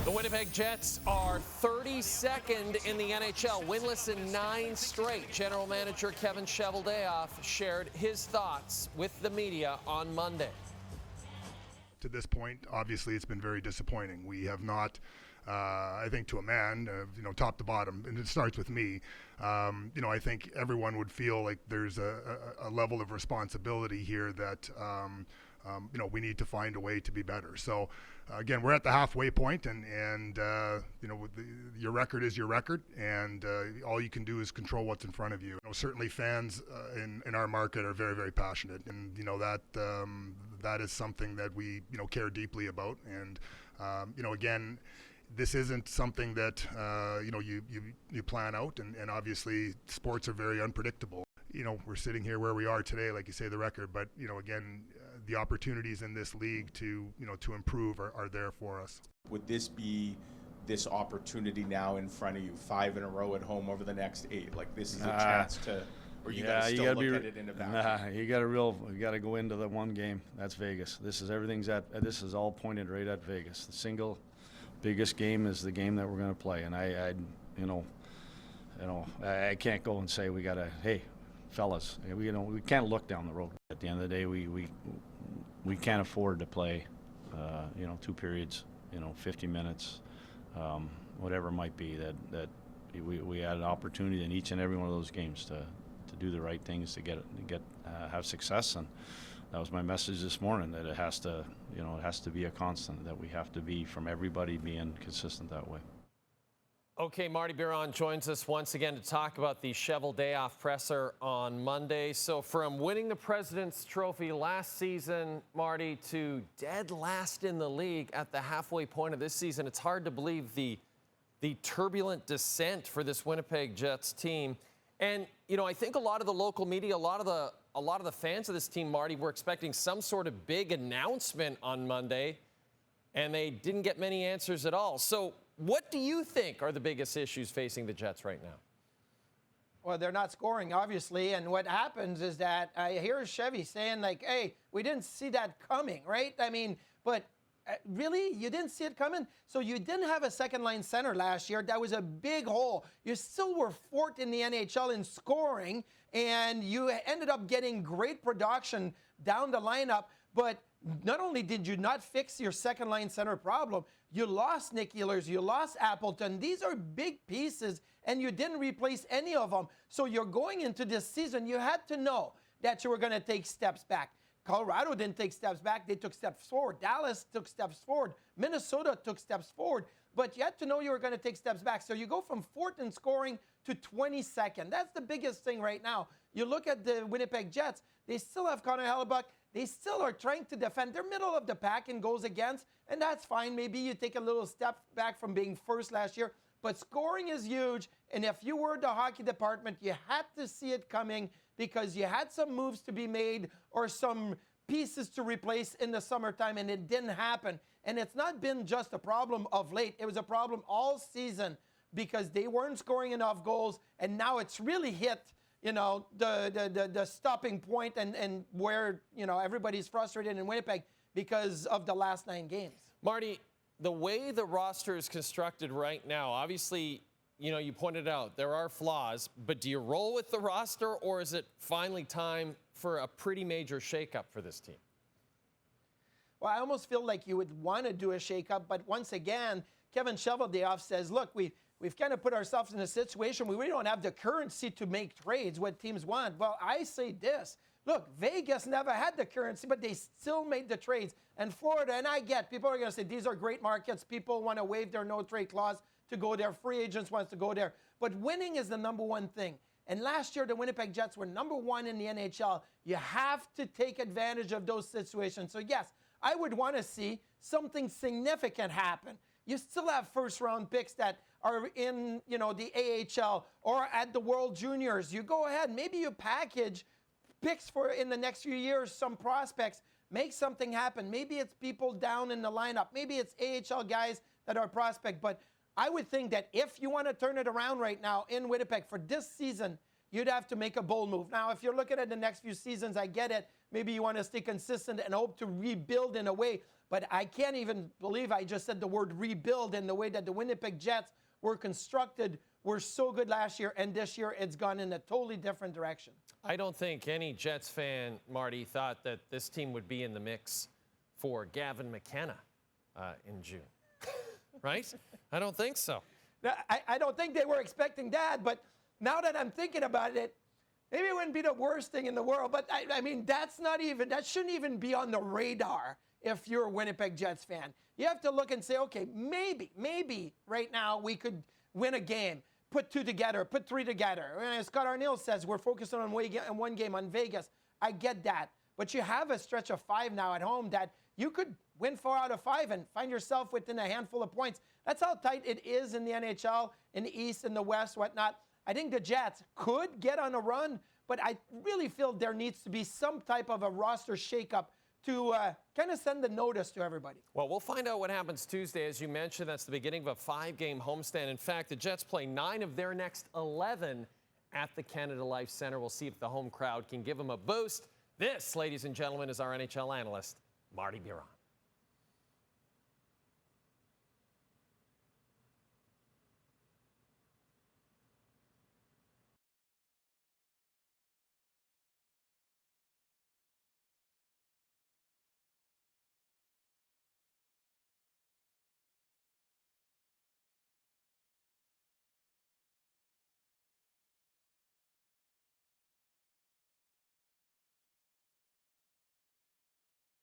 The Winnipeg Jets are 32nd in the NHL, winless in 9 straight. General Manager Kevin Cheveldayoff shared his thoughts with the media on Monday. To this point, obviously, it's been very disappointing. We have not, I think, to a man, top to bottom, and it starts with me. I think everyone would feel like there's a level of responsibility here that, we need to find a way to be better. So, again, we're at the halfway point, and your record is your record, and all you can do is control what's in front of you. Certainly, fans in our market are very, very passionate, and that is something that we care deeply about. And again, this isn't something that you plan out, and obviously sports are very unpredictable. We're sitting here where we are today, like you say, the record, but again, the opportunities in this league to improve are there for us. Would this be this opportunity now in front of you, 5 in a row at home over the next 8? Like, this is a chance to, or you got to still look at it in a vacuum? You got to go into the one game. That's Vegas. This is all pointed right at Vegas. The single biggest game is the game that we're going to play, and I can't go and say we got to, hey, fellas, we can't look down the road. At the end of the day, we can't afford to play 2 periods, 50 minutes, whatever it might be. That we had an opportunity in each and every one of those games to do the right things to have success, and that was my message this morning. That it has to be a constant. That we have to be, from everybody, being consistent that way. Okay, Martin Biron joins us once again to talk about the Cheveldayoff presser on Monday. So from winning the President's Trophy last season, Marty, to dead last in the league at the halfway point of this season, it's hard to believe the turbulent descent for this Winnipeg Jets team. And, I think a lot of the local media, a lot of the fans of this team, Marty, were expecting some sort of big announcement on Monday, and they didn't get many answers at all. So what do you think are the biggest issues facing the Jets right now? Well, they're not scoring, obviously, and what happens is that I hear Chevy saying, like, hey, we didn't see that coming, right? I mean, but really? You didn't see it coming? So you didn't have a second-line center last year. That was a big hole. You still were 4th in the NHL in scoring, and you ended up getting great production down the lineup, but not only did you not fix your second-line center problem, you lost Nick Ehlers, you lost Appleton. These are big pieces, and you didn't replace any of them. So you're going into this season, you had to know that you were going to take steps back. Colorado didn't take steps back. They took steps forward. Dallas took steps forward. Minnesota took steps forward. But you had to know you were going to take steps back. So you go from 4th in scoring to 22nd. That's the biggest thing right now. You look at the Winnipeg Jets. They still have Connor Hellebuck. They still are trying to defend. They're middle of the pack in goals against, and that's fine. Maybe you take a little step back from being 1st last year. But scoring is huge, and if you were the hockey department, you had to see it coming because you had some moves to be made or some pieces to replace in the summertime, and it didn't happen. And it's not been just a problem of late. It was a problem all season because they weren't scoring enough goals, and now it's really hit the stopping point and where, everybody's frustrated in Winnipeg because of the last 9 games. Marty, the way the roster is constructed right now, obviously, you pointed out there are flaws, but do you roll with the roster, or is it finally time for a pretty major shakeup for this team? Well, I almost feel like you would want to do a shakeup, but once again, Kevin Cheveldayoff says, look, we've kind of put ourselves in a situation where we don't have the currency to make trades, what teams want. Well, I say this. Look, Vegas never had the currency, but they still made the trades. And Florida, and I get, people are going to say, these are great markets. People want to waive their no-trade clause to go there. Free agents wants to go there. But winning is the number one thing. And last year, the Winnipeg Jets were number 1 in the NHL. You have to take advantage of those situations. So, yes, I would want to see something significant happen. You still have first-round picks that are in, the AHL or at the World Juniors. You go ahead. Maybe you package picks for in the next few years, some prospects. Make something happen. Maybe it's people down in the lineup. Maybe it's AHL guys that are prospect. But I would think that if you want to turn it around right now in Winnipeg for this season, you'd have to make a bold move. Now, if you're looking at the next few seasons, I get it. Maybe you want to stay consistent and hope to rebuild in a way. But I can't even believe I just said the word rebuild in the way that the Winnipeg Jets were constructed. Were so good last year, and this year it's gone in a totally different direction. I don't think any Jets fan, Marty, thought that this team would be in the mix for Gavin McKenna in June. Right? I don't think so. I don't think they were expecting that, but now that I'm thinking about it, maybe it wouldn't be the worst thing in the world. But I mean, that shouldn't even be on the radar if you're a Winnipeg Jets fan. You have to look and say, okay, maybe right now we could win a game, put 2 together, put 3 together. And as Scott Arniel says, we're focusing on one game on Vegas. I get that. But you have a stretch of 5 now at home that you could win 4 out of 5 and find yourself within a handful of points. That's how tight it is in the NHL, in the East, in the West, whatnot. I think the Jets could get on a run, but I really feel there needs to be some type of a roster shakeup to kind of send the notice to everybody. Well, we'll find out what happens Tuesday. As you mentioned, that's the beginning of a 5-game homestand. In fact, the Jets play 9 of their next 11 at the Canada Life Center. We'll see if the home crowd can give them a boost. This, ladies and gentlemen, is our NHL analyst, Martin Biron.